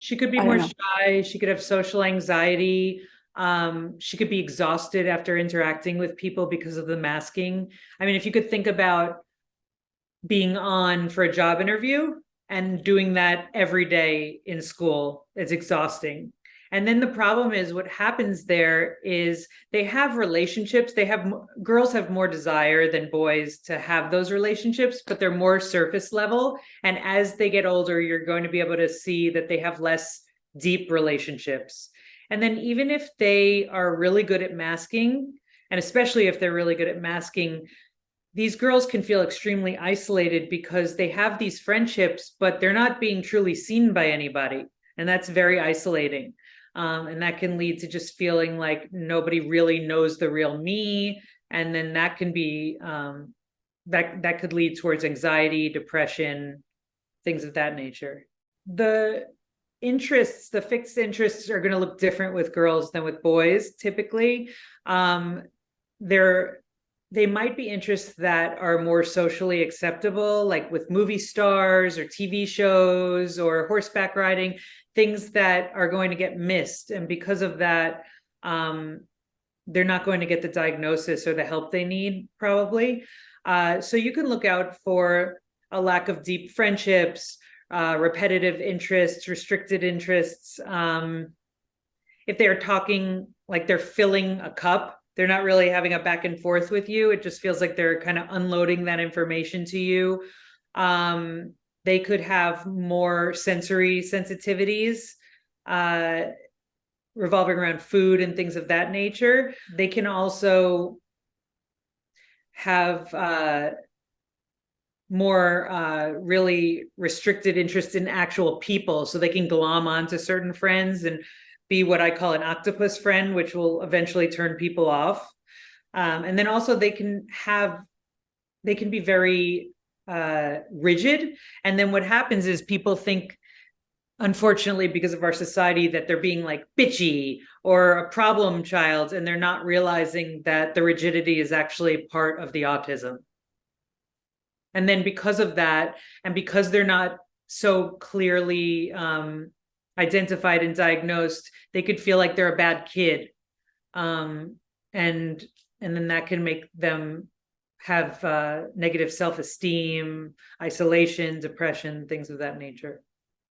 She could be I don't more know. shy. She could have social anxiety. She could be exhausted after interacting with people because of the masking. I mean, if you could think about being on for a job interview and doing that every day in school, it's exhausting. And then the problem is what happens there is they have relationships. Girls have more desire than boys to have those relationships, but they're more surface level. And as they get older, you're going to be able to see that they have less deep relationships. And then even if they are really good at masking, and especially if they're really good at masking, these girls can feel extremely isolated because they have these friendships, but they're not being truly seen by anybody. And that's very isolating. And that can lead to just feeling like nobody really knows the real me. And then that can be, that could lead towards anxiety, depression, things of that nature. The the fixed interests are going to look different with girls than with boys typically. They're they might be interests that are more socially acceptable, like with movie stars or TV shows or horseback riding, things that are going to get missed. And because of that, they're not going to get the diagnosis or the help they need, probably. So you can look out for a lack of deep friendships, repetitive interests, restricted interests. If they're talking like they're filling a cup, they're not really having a back and forth with you. It just feels like they're kind of unloading that information to you. They could have more sensory sensitivities, uh, revolving around food and things of that nature. They can also have more really restricted interest in actual people. So they can glom onto certain friends and be what I call an octopus friend, which will eventually turn people off. And then also they can be very rigid. And then what happens is people think, unfortunately, because of our society, that they're being like bitchy or a problem child, and they're not realizing that the rigidity is actually part of the autism. And then because of that, and because they're not so clearly identified and diagnosed, they could feel like they're a bad kid, um, and and then that can make them have negative self-esteem, isolation, depression, things of that nature.